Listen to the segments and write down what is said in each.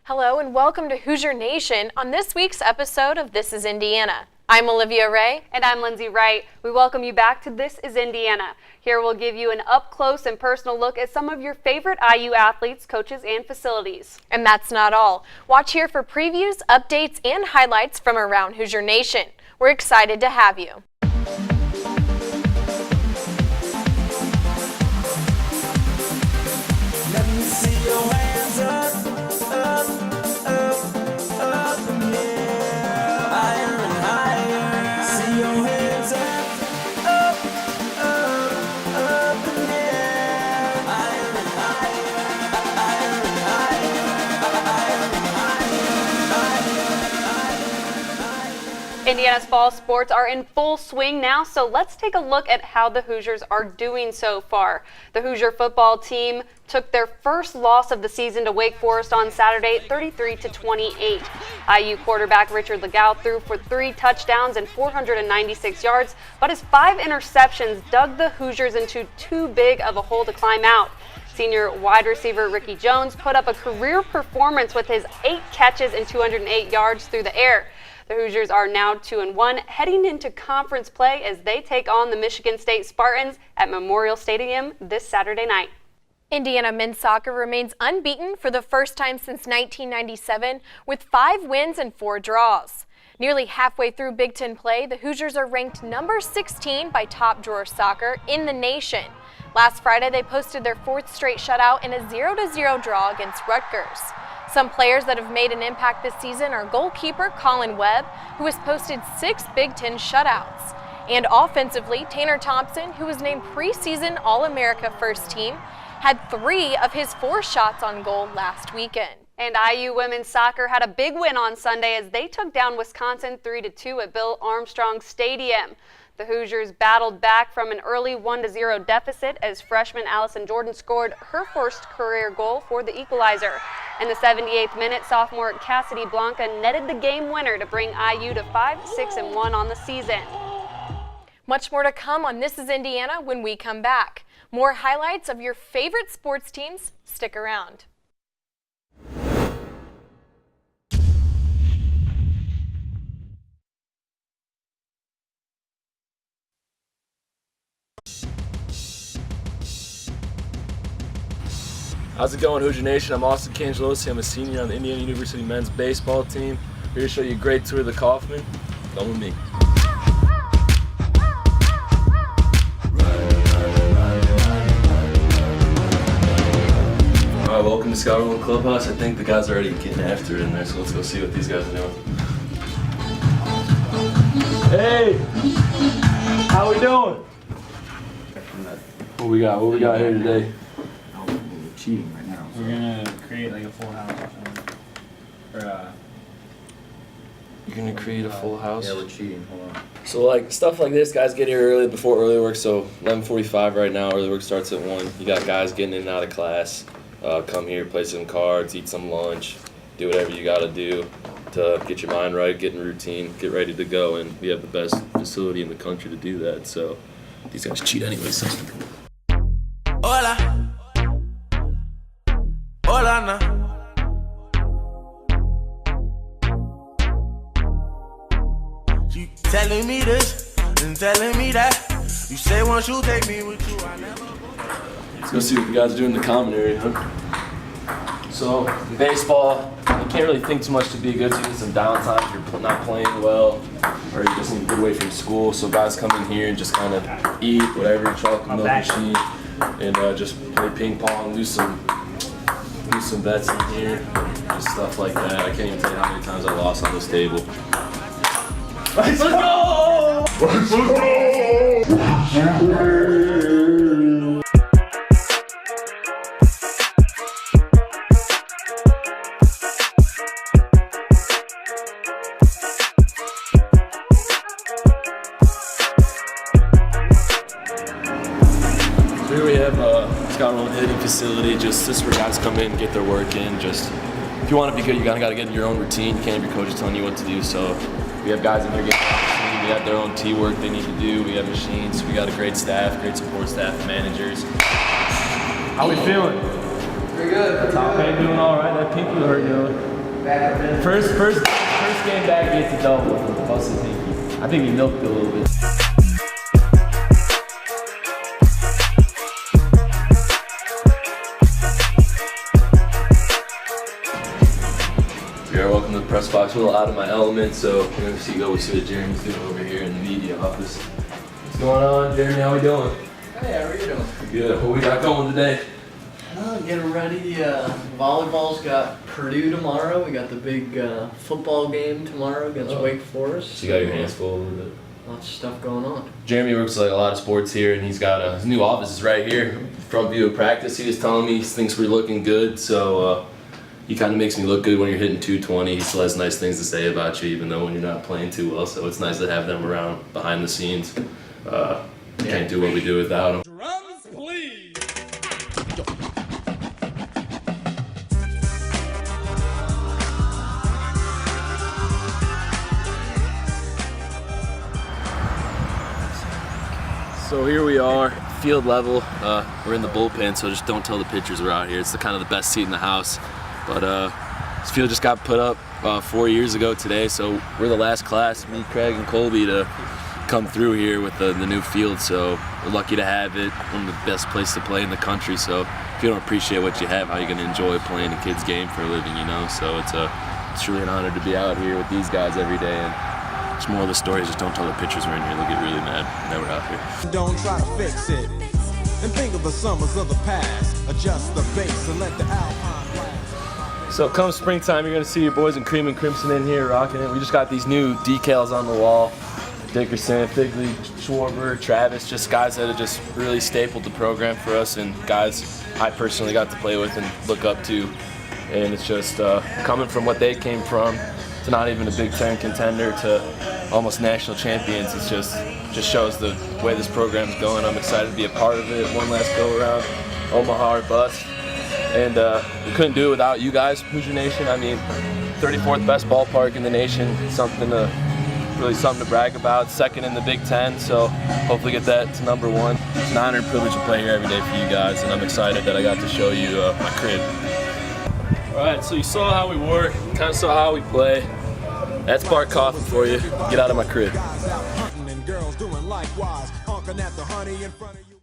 Hello and welcome to Hoosier Nation on this week's episode of This is Indiana. I'm Olivia Ray. And I'm Lindsay Wright. We welcome you back to This is Indiana. Here we'll give you an up-close and personal look at some of your favorite IU athletes, coaches, and facilities. And that's not all. Watch here for previews, updates, and highlights from around Hoosier Nation. We're excited to have you. Let me see your hands up, up, up, up in the air. Higher and higher. See your hands up, up, up, up in the air. Higher and higher, higher and higher, Indiana's fall sports are in full swing now, so let's take a look at how the Hoosiers are doing so far. The Hoosier football team took their first loss of the season to Wake Forest on Saturday, 33-28. IU quarterback Richard Legal threw for 3 touchdowns and 496 yards, but his 5 interceptions dug the Hoosiers into too big of a hole to climb out. Senior wide receiver Ricky Jones put up a career performance with his 8 catches and 208 yards through the air. The Hoosiers are now 2-1, heading into conference play as they take on the Michigan State Spartans at Memorial Stadium this Saturday night. Indiana men's soccer remains unbeaten for the first time since 1997 with 5 wins and 4 draws. Nearly halfway through Big Ten play, the Hoosiers are ranked number 16 by Top Drawer Soccer in the nation. Last Friday, they posted their 4th straight shutout in a 0-0 draw against Rutgers. Some players that have made an impact this season are goalkeeper Colin Webb, who has posted 6 Big Ten shutouts. And offensively, Tanner Thompson, who was named preseason All-America first team, had 3 of his 4 shots on goal last weekend. And IU women's soccer had a big win on Sunday as they took down Wisconsin 3-2 at Bill Armstrong Stadium. The Hoosiers battled back from an early 1-0 deficit as freshman Allison Jordan scored her first career goal for the equalizer. In the 78th minute, sophomore Cassidy Blanca netted the game winner to bring IU to 5-6-1 on the season. Much more to come on This is Indiana when we come back. More highlights of your favorite sports teams. Stick around. How's it going, Hoosier Nation? I'm Austin Cangelosi. I'm a senior on the Indiana University men's baseball team. Here to show you a great tour of the Kauffman. Come with me. All right, welcome to Sky Rolling Clubhouse. I think the guys are already getting after it in there, so let's go see what these guys are doing. Hey, how we doing? What we got? What we got here today? Cheating right now. So. We're gonna create like a full house or something. Or You're gonna create a full house? Yeah, we're cheating. Hold on. So like stuff like this, guys get here early before early work. So 11:45 right now. Early work starts at 1. You got guys getting in and out of class. Come here, play some cards, eat some lunch, do whatever you gotta do to get your mind right, get in routine, get ready to go. And we have the best facility in the country to do that. So these guys cheat anyway. So. Hola. Hola, na. You telling me this and telling me that. You say once you take me with you, I never. Let's go see what the guys do in the common area, huh? So, in baseball, you can't really think too much to be good. So you get some downtime if you're not playing well, or you just need to get away from school. So guys come in here and just kind of eat whatever, chocolate milk machine, and just play ping pong, do some bets in here, just stuff like that. I can't even tell you how many times I lost on this table. Let's go! Let's go! Here we have Scott Rowan hitting facility. Just this is where guys come in and get their work in. Just if you want to be good, you gotta get in your own routine. You can't have your coaches telling you what to do. So we have guys in here getting routine. We have their own tee work they need to do. We have machines. We got a great staff, great support staff, managers. How we feeling? Pretty good. Top man doing all right. That pinky hurt, you know. First game back gets a double. I think he milked it a little bit. Welcome to the press box. A little out of my element, so we're going to go see what Jeremy's doing over here in the media office. What's going on, Jeremy? How we doing? Hey, how are you doing? Good. What we got going today? Getting ready. Volleyball's got Purdue tomorrow. We got the big football game tomorrow against Wake Forest. So you got your hands full a little bit. Lots of stuff going on. Jeremy works like a lot of sports here, and he's got his new office is right here, front view of practice. He was telling me he thinks we're looking good, so he kind of makes me look good when you're hitting 220. He still has nice things to say about you, even though when you're not playing too well. So it's nice to have them around behind the scenes. Can't do what we do without them. Drums, please. So here we are, field level. We're in the bullpen, so just don't tell the pitchers we're out here. It's the kind of the best seat in the house. But this field just got put up 4 years ago today, so we're the last class, me, Craig, and Colby, to come through here with the new field. So we're lucky to have it, one of the best places to play in the country. So if you don't appreciate what you have, how are you going to enjoy playing a kid's game for a living, you know? So it's really an honor to be out here with these guys every day. And it's more of the stories, just don't tell the pitchers we're in here. They'll get really mad that we're out here. Don't try to fix it. And think of the summers of the past. Adjust the bass and let the alpine blast. So come springtime, you're gonna see your boys in cream and crimson in here rocking it. We just got these new decals on the wall. Dickerson, Figley, Schwarber, Travis, just guys that have just really stapled the program for us, and guys I personally got to play with and look up to. And it's just coming from what they came from to not even a Big Ten contender to almost national champions. It's just shows the way this program's going. I'm excited to be a part of it. One last go around, Omaha or bust. And we couldn't do it without you guys, Hoosier Nation. I mean, 34th best ballpark in the nation, something to brag about. Second in the Big Ten, so hopefully get that to number one. It's an honor and privilege to play here every day for you guys, and I'm excited that I got to show you my crib. All right, so you saw how we work, kind of saw how we play. That's Bart Coffin for you. Get out of my crib. Hunting and girls doing likewise. Honking at the honey in front of you.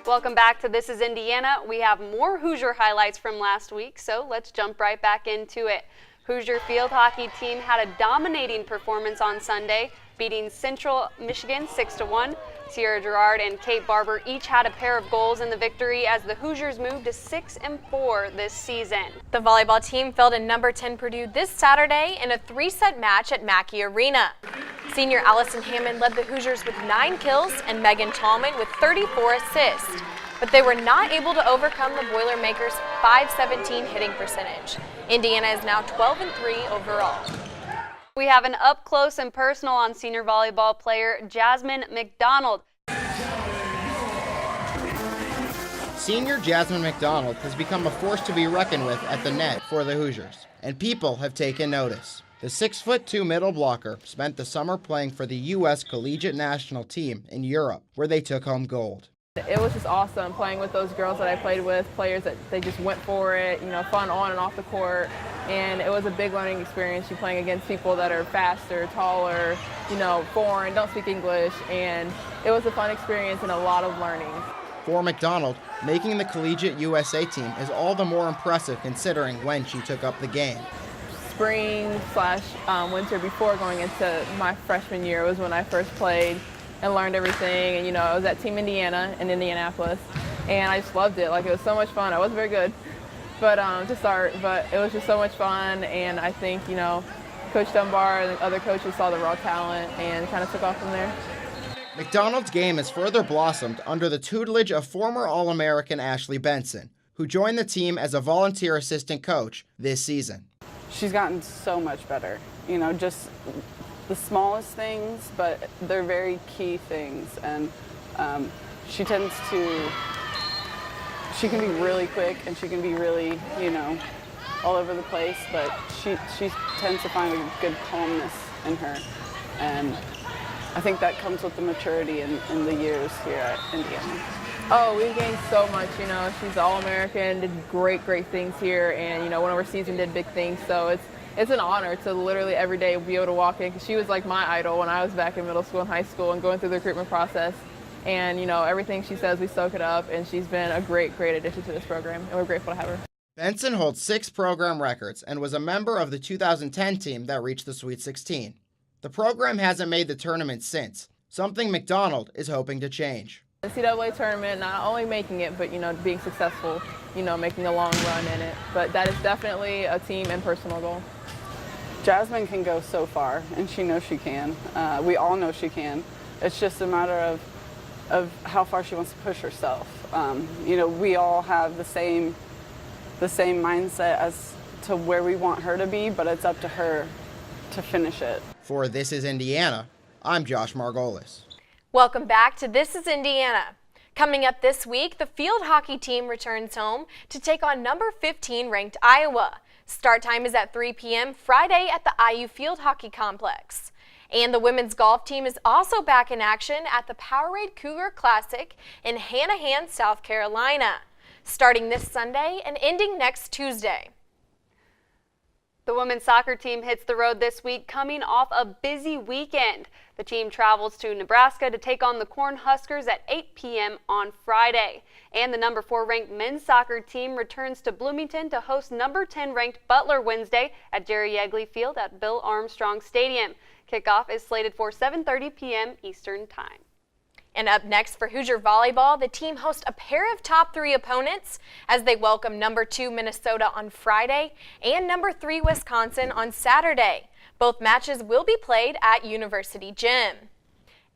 Welcome back to This is Indiana. We have more Hoosier highlights from last week, so let's jump right back into it. Hoosier field hockey team had a dominating performance on Sunday, beating Central Michigan 6-1. Sierra Gerard and Kate Barber each had a pair of goals in the victory as the Hoosiers moved to 6-4 this season. The volleyball team fell to number 10 Purdue this Saturday in a 3-set match at Mackey Arena. Senior Allison Hammond led the Hoosiers with 9 kills and Megan Tallman with 34 assists. But they were not able to overcome the Boilermakers' .517 hitting percentage. Indiana is now 12-3 overall. We have an up close and personal on senior volleyball player Jasmine McDonald. Senior Jasmine McDonald has become a force to be reckoned with at the net for the Hoosiers, and people have taken notice. The 6'2" middle blocker spent the summer playing for the U.S. Collegiate National Team in Europe, where they took home gold. It was just awesome playing with those girls that I played with, players that they just went for it, fun on and off the court. And it was a big learning experience. You're playing against people that are faster, taller, foreign, don't speak English. And it was a fun experience and a lot of learning. For McDonald, making the Collegiate USA team is all the more impressive considering when she took up the game. Spring/winter before going into my freshman year was when I first played and learned everything. And, I was at Team Indiana in Indianapolis, and I just loved it. Like, it was so much fun. I wasn't very good, but to start, but it was just so much fun. And I think, Coach Dunbar and the other coaches saw the raw talent and kind of took off from there. McDonald's game has further blossomed under the tutelage of former All-American Ashley Benson, who joined the team as a volunteer assistant coach this season. She's gotten so much better, just the smallest things, but they're very key things. And she can be really quick and she can be really, all over the place, but she tends to find a good calmness in her. And I think that comes with the maturity in the years here at Indiana. Oh, we've gained so much, you know. She's All-American, did great things here, and, you know, one of her season did big things. So it's an honor to literally every day be able to walk in, because she was like my idol when I was back in middle school and high school and going through the recruitment process. And, you know, everything she says, we soak it up, and she's been a great addition to this program, and we're grateful to have her. Benson holds 6 program records and was a member of the 2010 team that reached the Sweet 16. The program hasn't made the tournament since, something McDonald is hoping to change. The NCAA tournament, not only making it, but, you know, being successful, you know, making a long run in it. But that is definitely a team and personal goal. Jasmine can go so far, and she knows she can. We all know she can. It's just a matter of how far she wants to push herself. You know, we all have the same mindset as to where we want her to be, but it's up to her to finish it. For This Is Indiana, I'm Josh Margolis. Welcome back to This is Indiana. Coming up this week, the field hockey team returns home to take on number 15 ranked Iowa. Start time is at 3 p.m. Friday at the IU Field Hockey Complex. And the women's golf team is also back in action at the Powerade Cougar Classic in Hanahan, South Carolina, starting this Sunday and ending next Tuesday. The women's soccer team hits the road this week coming off a busy weekend. The team travels to Nebraska to take on the Cornhuskers at 8 p.m. on Friday. And the number 4 ranked men's soccer team returns to Bloomington to host number 10 ranked Butler Wednesday at Jerry Yeagley Field at Bill Armstrong Stadium. Kickoff is slated for 7:30 p.m. Eastern Time. And up next for Hoosier Volleyball, the team hosts a pair of top 3 opponents as they welcome number 2 Minnesota on Friday and number 3 Wisconsin on Saturday. Both matches will be played at University Gym.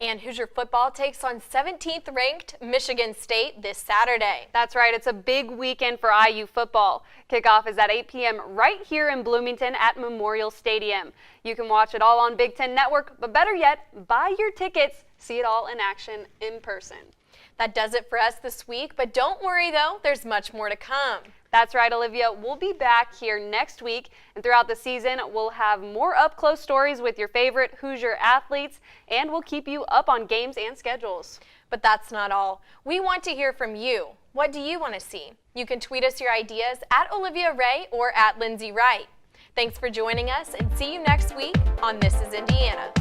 And Hoosier football takes on 17th ranked Michigan State this Saturday. That's right, it's a big weekend for IU football. Kickoff is at 8 p.m. right here in Bloomington at Memorial Stadium. You can watch it all on Big Ten Network, but better yet, buy your tickets, see it all in action in person. That does it for us this week, but don't worry though, there's much more to come. That's right, Olivia. We'll be back here next week, and throughout the season, we'll have more up-close stories with your favorite Hoosier athletes, and we'll keep you up on games and schedules. But that's not all. We want to hear from you. What do you want to see? You can tweet us your ideas at Olivia Ray or at Lindsay Wright. Thanks for joining us, and see you next week on This is Indiana.